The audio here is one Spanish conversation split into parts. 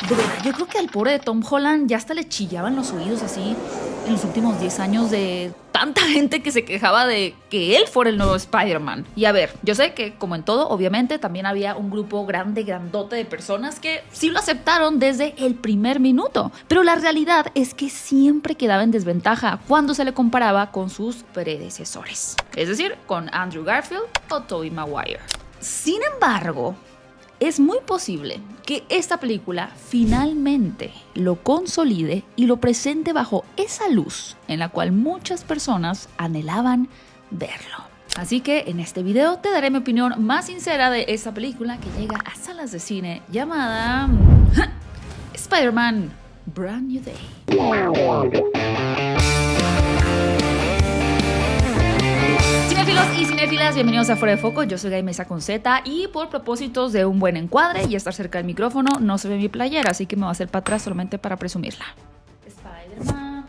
De verdad, yo creo que al pobre de Tom Holland ya hasta le chillaban los oídos así en los últimos 10 años de tanta gente que se quejaba de que él fuera el nuevo Spider-Man. Y a ver, yo sé que como en todo, obviamente también había un grupo grandote de personas que sí lo aceptaron desde el primer minuto. Pero la realidad es que siempre quedaba en desventaja cuando se le comparaba con sus predecesores. Es decir, con Andrew Garfield o Tobey Maguire. Sin embargo, es muy posible que esta película finalmente lo consolide y lo presente bajo esa luz en la cual muchas personas anhelaban verlo. Así que en este video te daré mi opinión más sincera de esta película que llega a salas de cine llamada Spider-Man Brand New Day. Cinéfilos y cinéfilas, bienvenidos a Fuera de Foco. Yo soy Gaby Mesa con Z y por propósitos de un buen encuadre y estar cerca del micrófono no se ve mi playera, así que me voy a hacer para atrás solamente para presumirla. Spider-Man.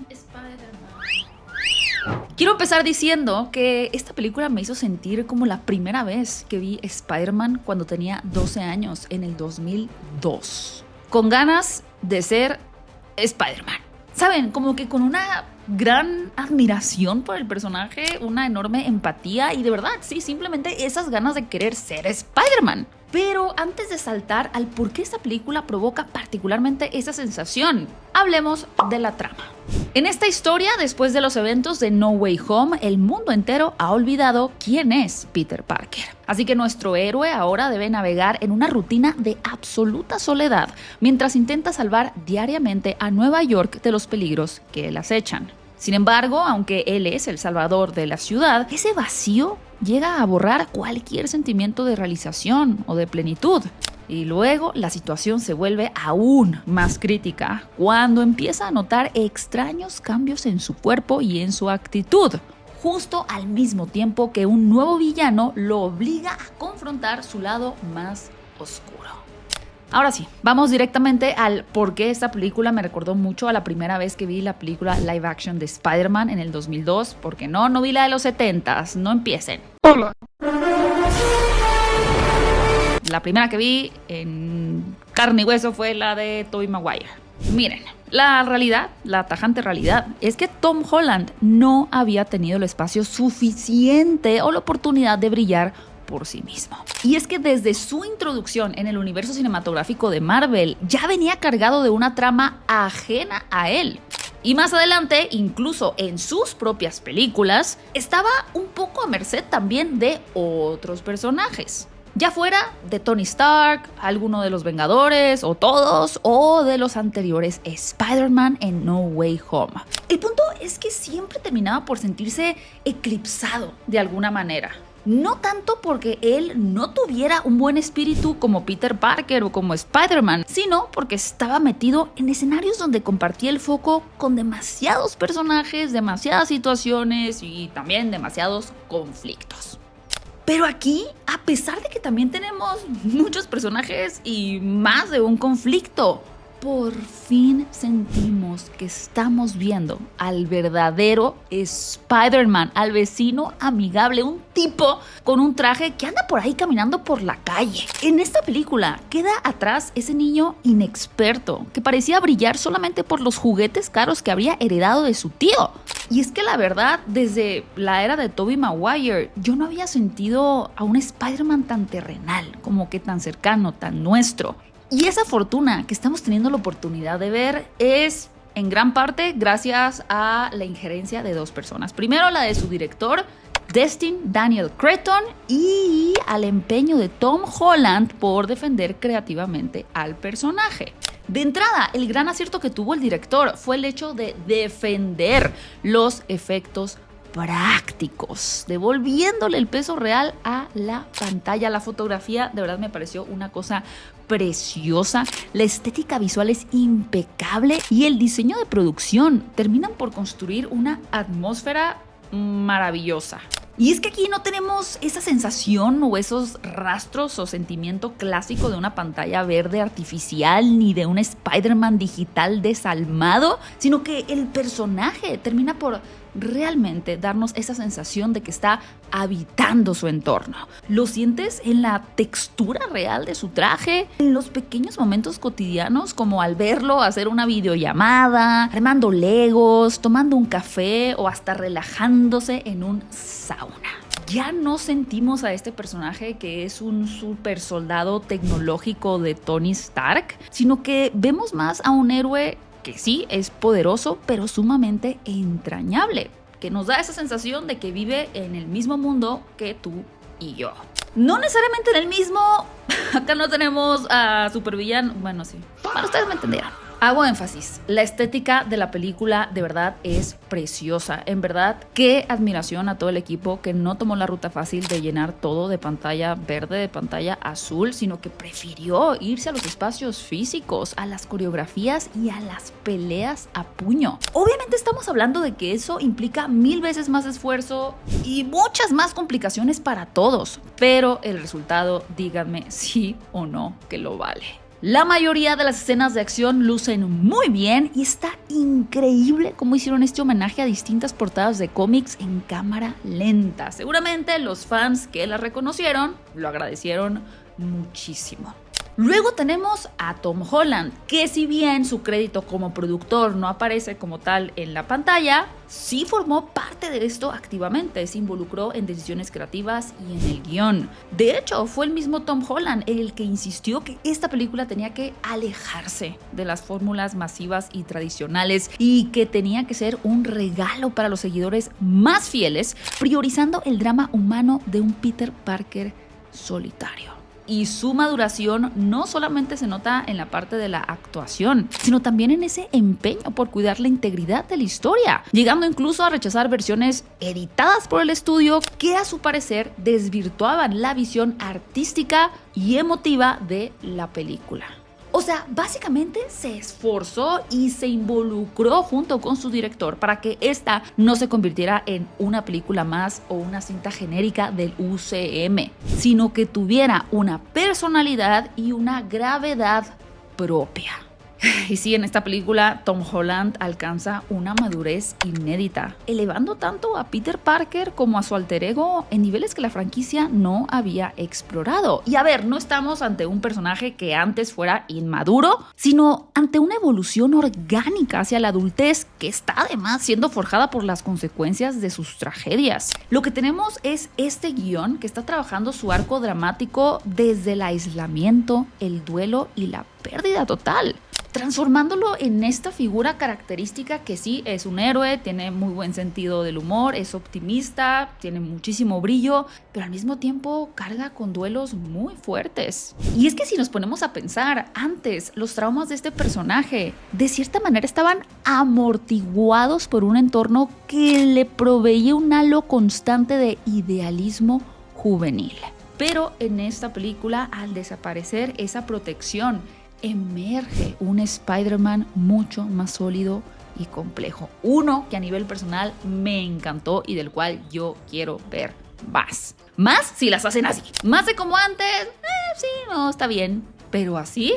Quiero empezar diciendo que esta película me hizo sentir como la primera vez que vi Spider-Man cuando tenía 12 años en el 2002. Con ganas de ser Spider-Man. ¿Saben? Como que con una gran admiración por el personaje, una enorme empatía y de verdad, sí, simplemente esas ganas de querer ser Spider-Man. Pero antes de saltar al por qué esta película provoca particularmente esa sensación, hablemos de la trama. En esta historia, después de los eventos de No Way Home, el mundo entero ha olvidado quién es Peter Parker. Así que nuestro héroe ahora debe navegar en una rutina de absoluta soledad, mientras intenta salvar diariamente a Nueva York de los peligros que le acechan. Sin embargo, aunque él es el salvador de la ciudad, ese vacío llega a borrar cualquier sentimiento de realización o de plenitud. Y luego la situación se vuelve aún más crítica cuando empieza a notar extraños cambios en su cuerpo y en su actitud, justo al mismo tiempo que un nuevo villano lo obliga a confrontar su lado más oscuro. Ahora sí, vamos directamente al por qué esta película me recordó mucho a la primera vez que vi la película live action de Spider-Man en el 2002, porque no vi la de los 70s, no empiecen. Hola. La primera que vi en carne y hueso fue la de Tobey Maguire. Miren, la realidad, la tajante realidad, es que Tom Holland no había tenido el espacio suficiente o la oportunidad de brillar por sí mismo. Y es que desde su introducción en el universo cinematográfico de Marvel ya venía cargado de una trama ajena a él. Y más adelante, incluso en sus propias películas, estaba un poco a merced también de otros personajes. Ya fuera de Tony Stark, alguno de los Vengadores, o todos, o de los anteriores Spider-Man en No Way Home. El punto es que siempre terminaba por sentirse eclipsado de alguna manera. No tanto porque él no tuviera un buen espíritu como Peter Parker o como Spider-Man, sino porque estaba metido en escenarios donde compartía el foco con demasiados personajes, demasiadas situaciones y también demasiados conflictos. Pero aquí, a pesar de que también tenemos muchos personajes y más de un conflicto, por fin sentimos que estamos viendo al verdadero Spider-Man, al vecino amigable, un tipo con un traje que anda por ahí caminando por la calle. En esta película queda atrás ese niño inexperto que parecía brillar solamente por los juguetes caros que habría heredado de su tío. Y es que la verdad, desde la era de Tobey Maguire, yo no había sentido a un Spider-Man tan terrenal, como que tan cercano, tan nuestro. Y esa fortuna que estamos teniendo la oportunidad de ver es en gran parte gracias a la injerencia de dos personas. Primero la de su director, Destin Daniel Cretton, y al empeño de Tom Holland por defender creativamente al personaje. De entrada, el gran acierto que tuvo el director fue el hecho de defender los efectos prácticos, devolviéndole el peso real a la pantalla. La fotografía de verdad me pareció una cosa preciosa, la estética visual es impecable y el diseño de producción terminan por construir una atmósfera maravillosa. Y es que aquí no tenemos esa sensación o esos rastros o sentimiento clásico de una pantalla verde artificial ni de un Spider-Man digital desalmado, sino que el personaje termina por realmente darnos esa sensación de que está habitando su entorno. Lo sientes en la textura real de su traje, en los pequeños momentos cotidianos, como al verlo hacer una videollamada, armando legos, tomando un café o hasta relajándose en un sauna. Ya no sentimos a este personaje que es un super soldado tecnológico de Tony Stark, sino que vemos más a un héroe que sí es poderoso, pero sumamente entrañable, que nos da esa sensación de que vive en el mismo mundo que tú y yo. No necesariamente en el mismo, acá no tenemos a supervillano, bueno sí, bueno, ustedes me entendieron. Hago énfasis, la estética de la película de verdad es preciosa. En verdad, qué admiración a todo el equipo que no tomó la ruta fácil de llenar todo de pantalla verde, de pantalla azul, sino que prefirió irse a los espacios físicos, a las coreografías y a las peleas a puño. Obviamente estamos hablando de que eso implica 1000 veces más esfuerzo y muchas más complicaciones para todos, pero el resultado, díganme sí o no que lo vale. La mayoría de las escenas de acción lucen muy bien y está increíble cómo hicieron este homenaje a distintas portadas de cómics en cámara lenta. Seguramente los fans que la reconocieron lo agradecieron muchísimo. Luego tenemos a Tom Holland, que si bien su crédito como productor no aparece como tal en la pantalla, sí formó parte de esto activamente, se involucró en decisiones creativas y en el guión. De hecho, fue el mismo Tom Holland el que insistió que esta película tenía que alejarse de las fórmulas masivas y tradicionales y que tenía que ser un regalo para los seguidores más fieles, priorizando el drama humano de un Peter Parker solitario. Y su maduración no solamente se nota en la parte de la actuación, sino también en ese empeño por cuidar la integridad de la historia, llegando incluso a rechazar versiones editadas por el estudio que a su parecer desvirtuaban la visión artística y emotiva de la película. O sea, básicamente se esforzó y se involucró junto con su director para que esta no se convirtiera en una película más o una cinta genérica del UCM, sino que tuviera una personalidad y una gravedad propia. Y sí, en esta película Tom Holland alcanza una madurez inédita, elevando tanto a Peter Parker como a su alter ego en niveles que la franquicia no había explorado. Y a ver, no estamos ante un personaje que antes fuera inmaduro, sino ante una evolución orgánica hacia la adultez que está además siendo forjada por las consecuencias de sus tragedias. Lo que tenemos es este guión que está trabajando su arco dramático desde el aislamiento, el duelo y la pérdida total, transformándolo en esta figura característica que sí es un héroe, tiene muy buen sentido del humor, es optimista, tiene muchísimo brillo, pero al mismo tiempo carga con duelos muy fuertes. Y es que si nos ponemos a pensar, antes los traumas de este personaje de cierta manera estaban amortiguados por un entorno que le proveía un halo constante de idealismo juvenil. Pero en esta película, al desaparecer esa protección, emerge un Spider-Man mucho más sólido y complejo. Uno que a nivel personal me encantó y del cual yo quiero ver más. Más si las hacen así. Más de como antes, sí, no, está bien. Pero así,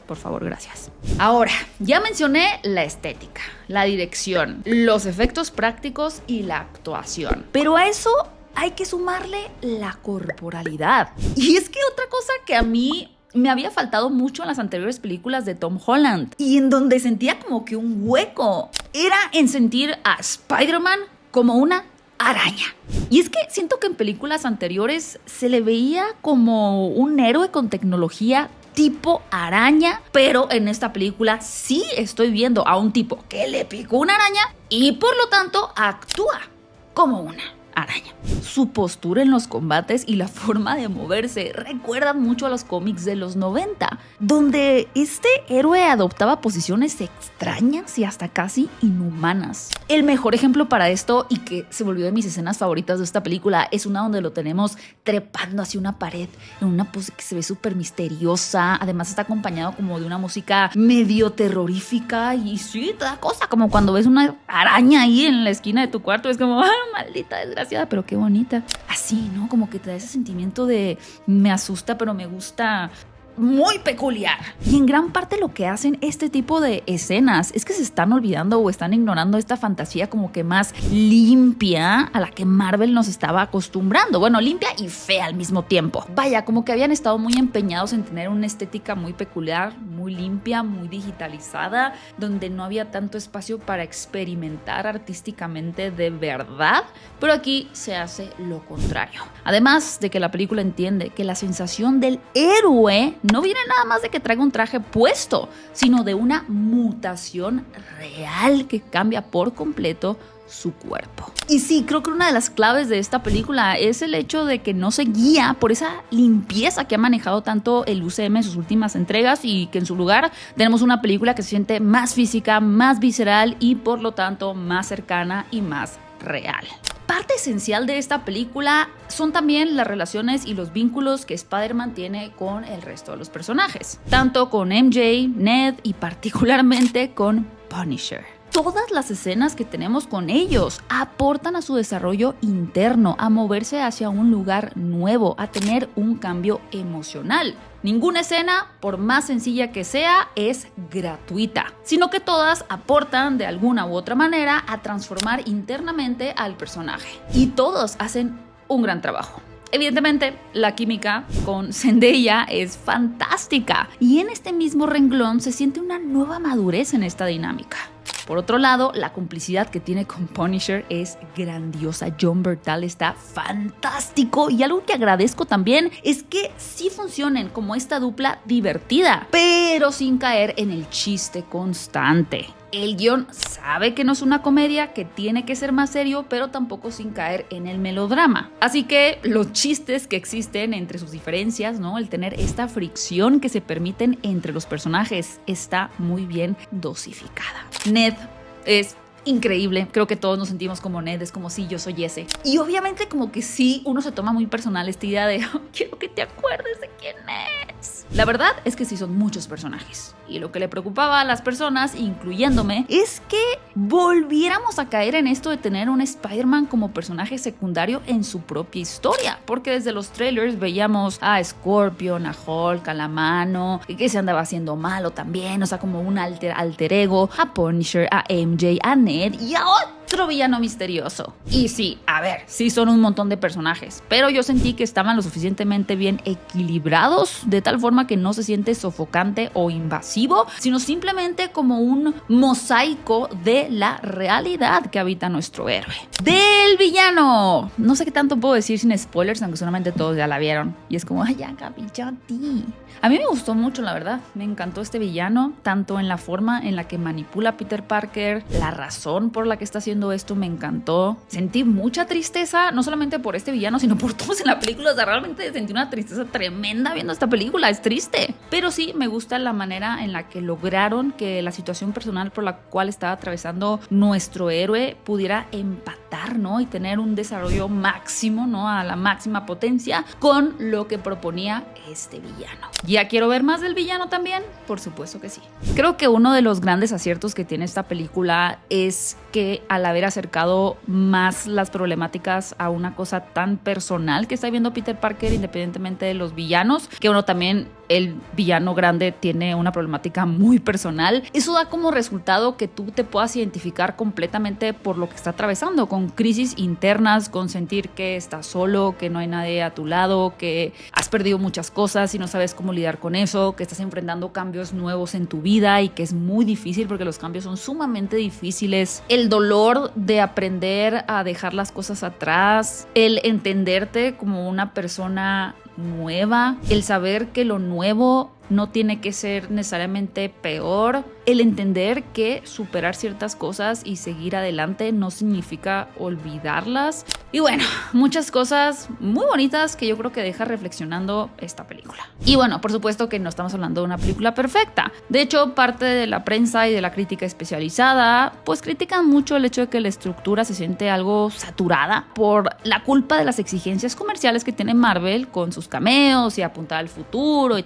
por favor, gracias. Ahora, ya mencioné la estética, la dirección, los efectos prácticos y la actuación. Pero a eso hay que sumarle la corporalidad. Y es que otra cosa que a mí me había faltado mucho en las anteriores películas de Tom Holland y en donde sentía como que un hueco era en sentir a Spider-Man como una araña. Y es que siento que en películas anteriores se le veía como un héroe con tecnología tipo araña, pero en esta película sí estoy viendo a un tipo que le picó una araña y por lo tanto actúa como una araña. Su postura en los combates y la forma de moverse recuerdan mucho a los cómics de los 90, donde este héroe adoptaba posiciones extrañas y hasta casi inhumanas. El mejor ejemplo para esto, y que se volvió de mis escenas favoritas de esta película, es una donde lo tenemos trepando hacia una pared en una pose que se ve súper misteriosa. Además está acompañado como de una música medio terrorífica y sí, toda cosa, como cuando ves una araña ahí en la esquina de tu cuarto, es como, maldita desgraciada, pero qué bonita. Así, ¿no? Como que te da ese sentimiento de me asusta, pero me gusta muy peculiar. Y en gran parte lo que hacen este tipo de escenas es que se están olvidando o están ignorando esta fantasía como que más limpia a la que Marvel nos estaba acostumbrando. Bueno, limpia y fea al mismo tiempo. Vaya, como que habían estado muy empeñados en tener una estética muy peculiar, muy limpia, muy digitalizada, donde no había tanto espacio para experimentar artísticamente de verdad, pero aquí se hace lo contrario. Además de que la película entiende que la sensación del héroe no viene nada más de que traiga un traje puesto, sino de una mutación real que cambia por completo su cuerpo. Y sí, creo que una de las claves de esta película es el hecho de que no se guía por esa limpieza que ha manejado tanto el UCM en sus últimas entregas y que en su lugar tenemos una película que se siente más física, más visceral y por lo tanto más cercana y más real. Parte esencial de esta película son también las relaciones y los vínculos que Spider-Man tiene con el resto de los personajes, tanto con MJ, Ned y particularmente con Punisher. Todas las escenas que tenemos con ellos aportan a su desarrollo interno, a moverse hacia un lugar nuevo, a tener un cambio emocional. Ninguna escena, por más sencilla que sea, es gratuita, sino que todas aportan de alguna u otra manera a transformar internamente al personaje. Y todos hacen un gran trabajo. Evidentemente, la química con Zendaya es fantástica y en este mismo renglón se siente una nueva madurez en esta dinámica. Por otro lado, la complicidad que tiene con Punisher es grandiosa. Jon Bernthal está fantástico y algo que agradezco también es que sí funcionen como esta dupla divertida, pero sin caer en el chiste constante. El guión sabe que no es una comedia, que tiene que ser más serio, pero tampoco sin caer en el melodrama. Así que los chistes que existen entre sus diferencias, ¿no? El tener esta fricción que se permiten entre los personajes está muy bien dosificada. Ned es increíble, creo que todos nos sentimos como Ned, es como si yo soy ese. Y obviamente como que sí, uno se toma muy personal esta idea de quiero que te acuerdes de quién es. La verdad es que sí son muchos personajes. Y lo que le preocupaba a las personas, incluyéndome, es que volviéramos a caer en esto de tener un Spider-Man como personaje secundario en su propia historia. Porque desde los trailers veíamos a Scorpion, a Hulk, a la mano, que se andaba haciendo malo también, o sea, como un alter ego, a Punisher, a MJ, a Ned y a otro villano misterioso. Y sí, a ver, sí son un montón de personajes, pero yo sentí que estaban lo suficientemente bien equilibrados, de tal forma que no se siente sofocante o invasivo, sino simplemente como un mosaico de la realidad que habita nuestro héroe. Del villano, no sé qué tanto puedo decir sin spoilers, aunque solamente todos ya la vieron. Y es como, ay, ya, Gaby, ya ti. A mí me gustó mucho, la verdad. Me encantó este villano, tanto en la forma en la que manipula a Peter Parker, la razón por la que está haciendo esto me encantó. Sentí mucha tristeza, no solamente por este villano, sino por todos en la película. O sea, realmente sentí una tristeza tremenda viendo esta película. Es triste. Pero sí, me gusta la manera en la que lograron que la situación personal por la cual estaba atravesando nuestro héroe pudiera empatar, ¿no? Y tener un desarrollo máximo, ¿no? A la máxima potencia con lo que proponía este villano. ¿Ya quiero ver más del villano también? Por supuesto que sí. Creo que uno de los grandes aciertos que tiene esta película es que al haber acercado más las problemáticas a una cosa tan personal que está viviendo Peter Parker, independientemente de los villanos, que uno también, el villano grande tiene una problemática muy personal, eso da como resultado que tú te puedas identificar completamente por lo que está atravesando, con crisis internas, con sentir que estás solo, que no hay nadie a tu lado, que has perdido muchas cosas y no sabes cómo lidiar con eso, que estás enfrentando cambios nuevos en tu vida y que es muy difícil porque los cambios son sumamente difíciles. El dolor de aprender a dejar las cosas atrás, el entenderte como una persona nueva, el saber que lo nuevo no tiene que ser necesariamente peor, el entender que superar ciertas cosas y seguir adelante no significa olvidarlas. Y bueno, muchas cosas muy bonitas que yo creo que deja reflexionando esta película. Y bueno, por supuesto que no estamos hablando de una película perfecta. De hecho, parte de la prensa y de la crítica especializada pues critican mucho el hecho de que la estructura se siente algo saturada por la culpa de las exigencias comerciales que tiene Marvel con sus cameos y apuntar al futuro y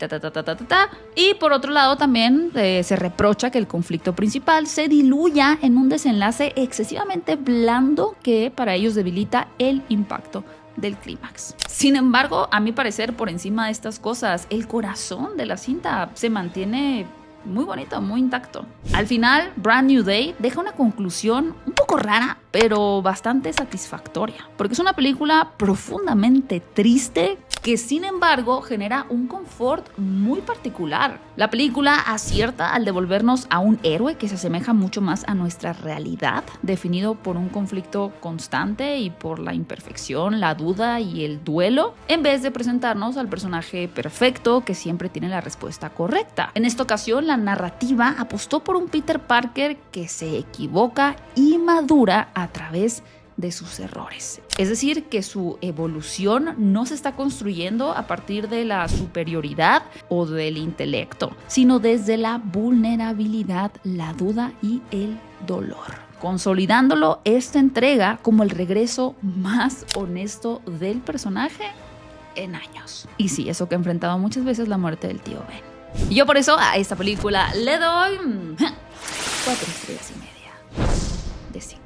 Y por otro lado también se reprocha que el conflicto principal se diluya en un desenlace excesivamente blando que para ellos debilita el impacto del clímax. Sin embargo, a mi parecer, por encima de estas cosas, el corazón de la cinta se mantiene muy bonito, muy intacto. Al final, Brand New Day deja una conclusión un poco rara, pero bastante satisfactoria, porque es una película profundamente triste que sin embargo genera un confort muy particular. La película acierta al devolvernos a un héroe que se asemeja mucho más a nuestra realidad, definido por un conflicto constante y por la imperfección, la duda y el duelo, en vez de presentarnos al personaje perfecto que siempre tiene la respuesta correcta. En esta ocasión, la narrativa apostó por un Peter Parker que se equivoca y madura a través de sus errores. Es decir, que su evolución no se está construyendo a partir de la superioridad o del intelecto, sino desde la vulnerabilidad, la duda y el dolor, consolidándolo esta entrega como el regreso más honesto del personaje en años. Y sí, eso que ha enfrentado muchas veces la muerte del tío Ben. Y yo por eso a esta película le doy 4 estrellas y media de 5.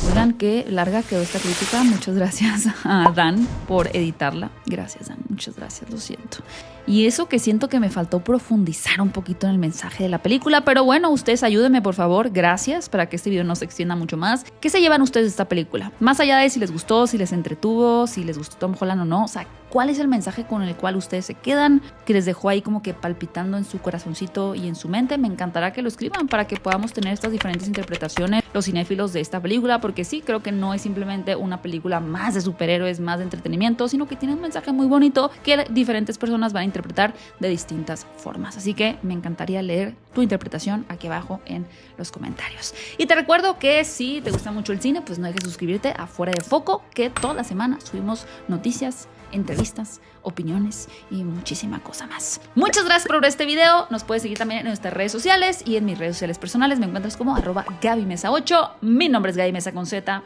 Oigan, qué larga quedó esta crítica. Muchas gracias a Dan por editarla. Gracias, Dan. Muchas gracias, lo siento. Y eso que siento que me faltó profundizar un poquito en el mensaje de la película. Pero bueno, ustedes ayúdenme, por favor. Gracias, para que este video no se extienda mucho más. ¿Qué se llevan ustedes de esta película? Más allá de si les gustó, si les entretuvo, si les gustó Tom Holland o no. O sea, ¿cuál es el mensaje con el cual ustedes se quedan? Que les dejó ahí como que palpitando en su corazoncito y en su mente. Me encantará que lo escriban para que podamos tener estas diferentes interpretaciones, los cinéfilos, de esta película. Porque sí, creo que no es simplemente una película más de superhéroes, más de entretenimiento, sino que tiene un mensaje muy bonito que diferentes personas van a interpretar de distintas formas. Así que me encantaría leer tu interpretación aquí abajo en los comentarios. Y te recuerdo que si te gusta mucho el cine, pues no dejes de suscribirte a Fuera de Foco, que toda la semana subimos noticias, entrevistas, opiniones y muchísima cosa más. Muchas gracias por ver este video. Nos puedes seguir también en nuestras redes sociales y en mis redes sociales personales. Me encuentras como @GabyMesa8. Mi nombre es Gaby Mesa con Z.